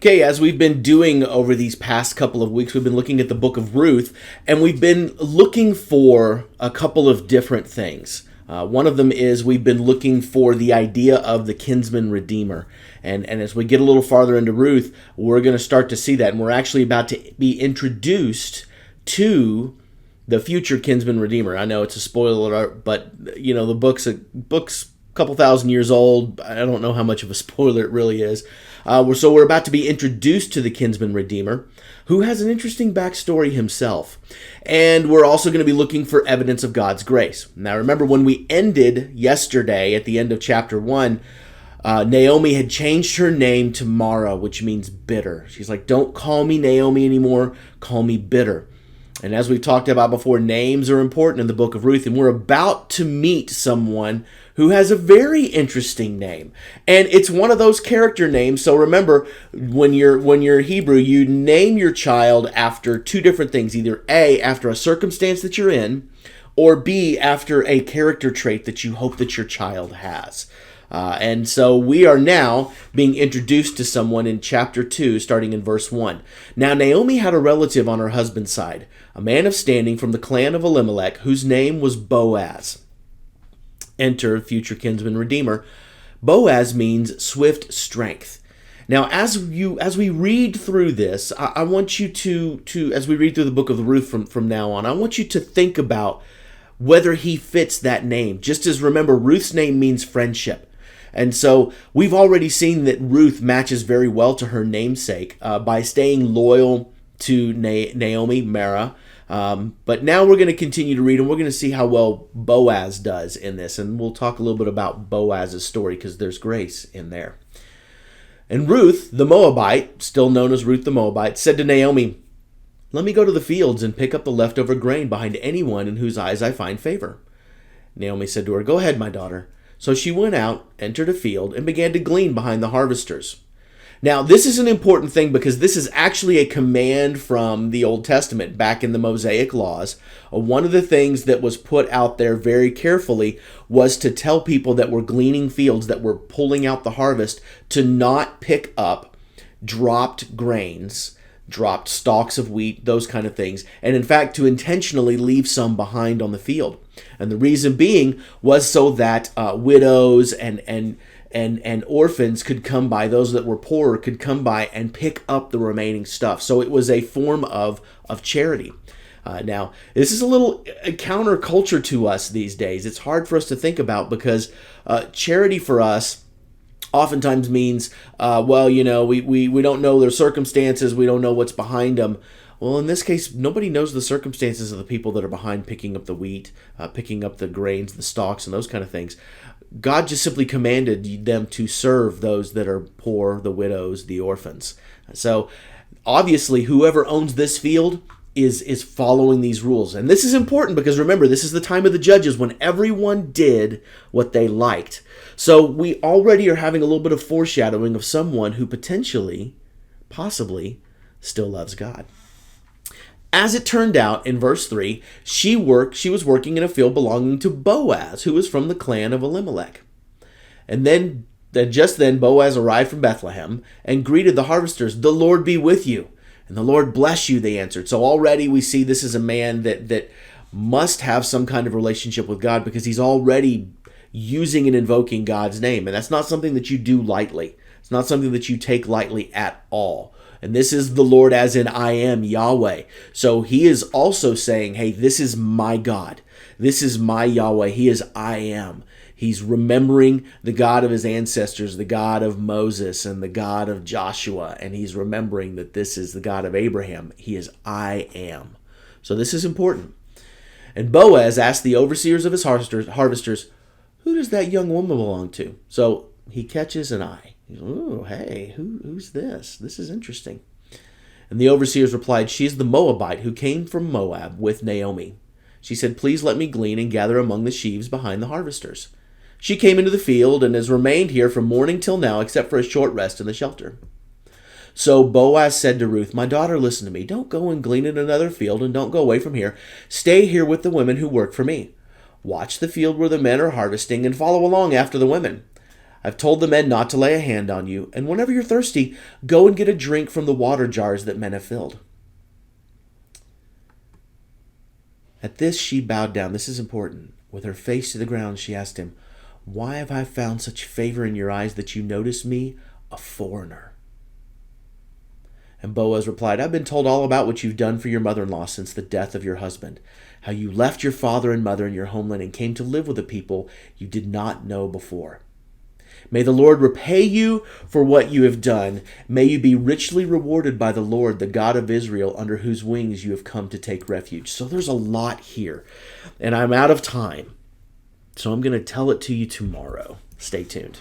Okay, as we've been doing over these past couple of weeks, we've been looking at the book of Ruth, and we've been looking for a couple of different things. One of them is we've been looking for the idea of the kinsman redeemer. And as we get a little farther into Ruth, we're going to start to see that. And we're actually about to be introduced to the future kinsman redeemer. I know it's a spoiler alert, but the book's a couple thousand years old. I don't know how much of a spoiler it really is. So we're about to be introduced to the kinsman redeemer, who has an interesting backstory himself. And we're also going to be looking for evidence of God's grace. Now remember, when we ended yesterday at the end of chapter 1, Naomi had changed her name to Mara, which means bitter. She's like, don't call me Naomi anymore, call me bitter. And as we've talked about before, names are important in the book of Ruth, and we're about to meet someone who has a very interesting name. And it's one of those character names. So remember, when you're Hebrew, you name your child after two different things, either A, after a circumstance that you're in, or B, after a character trait that you hope that your child has. And so we are now being introduced to someone in chapter 2, starting in verse 1. Now Naomi had a relative on her husband's side, a man of standing from the clan of Elimelech, whose name was Boaz. Enter future kinsman redeemer. Boaz means swift strength. Now, as we read through this, I want you to as we read through the book of Ruth from now on, I want you to think about whether he fits that name. Just as remember, Ruth's name means friendship. And so we've already seen that Ruth matches very well to her namesake by staying loyal to Naomi, Mara. But now we're going to continue to read, and we're going to see how well Boaz does in this. And we'll talk a little bit about Boaz's story because there's grace in there. And Ruth, the Moabite, still known as Ruth the Moabite, said to Naomi, "Let me go to the fields and pick up the leftover grain behind anyone in whose eyes I find favor." Naomi said to her, "Go ahead, my daughter." So she went out, entered a field, and began to glean behind the harvesters. Now, this is an important thing because this is actually a command from the Old Testament back in the Mosaic laws. One of the things that was put out there very carefully was to tell people that were gleaning fields, that were pulling out the harvest, to not pick up dropped grains, dropped stalks of wheat, those kind of things, and in fact to intentionally leave some behind on the field. And the reason being was so that widows and orphans could come by, those that were poorer could come by and pick up the remaining stuff. So it was a form of charity. Now, this is a little counterculture to us these days. It's hard for us to think about because charity for us oftentimes means, we don't know their circumstances, we don't know what's behind them. Well, in this case, nobody knows the circumstances of the people that are behind picking up the wheat, picking up the grains, the stalks, and those kind of things. God just simply commanded them to serve those that are poor, the widows, the orphans. So, obviously, whoever owns this field is following these rules. And this is important because, remember, this is the time of the judges when everyone did what they liked. So, we already are having a little bit of foreshadowing of someone who possibly, still loves God. As it turned out, in verse 3, she was working in a field belonging to Boaz, who was from the clan of Elimelech. And then Boaz arrived from Bethlehem and greeted the harvesters. "The Lord be with you." "And the Lord bless you," they answered. So already we see this is a man that must have some kind of relationship with God because he's already using and invoking God's name. And that's not something that you do lightly. It's not something that you take lightly at all. And this is the Lord as in I am Yahweh. So he is also saying, hey, this is my God. This is my Yahweh. He is I am. He's remembering the God of his ancestors, the God of Moses and the God of Joshua. And he's remembering that this is the God of Abraham. He is I am. So this is important. And Boaz asked the overseers of his harvesters, "Who does that young woman belong to?" So he catches an eye. "Oh, hey, who's this? This is interesting." And the overseers replied, "She is the Moabite who came from Moab with Naomi. She said, 'Please let me glean and gather among the sheaves behind the harvesters.' She came into the field and has remained here from morning till now, except for a short rest in the shelter." So Boaz said to Ruth, "My daughter, listen to me. Don't go and glean in another field and don't go away from here. Stay here with the women who work for me. Watch the field where the men are harvesting and follow along after the women. I've told the men not to lay a hand on you, and whenever you're thirsty, go and get a drink from the water jars that men have filled." At this she bowed down. This is important. With her face to the ground, she asked him, "Why have I found such favor in your eyes that you notice me, a foreigner?" And Boaz replied, "I've been told all about what you've done for your mother-in-law since the death of your husband, how you left your father and mother in your homeland and came to live with a people you did not know before. May the Lord repay you for what you have done. May you be richly rewarded by the Lord, the God of Israel, under whose wings you have come to take refuge." So there's a lot here, and I'm out of time. So I'm going to tell it to you tomorrow. Stay tuned.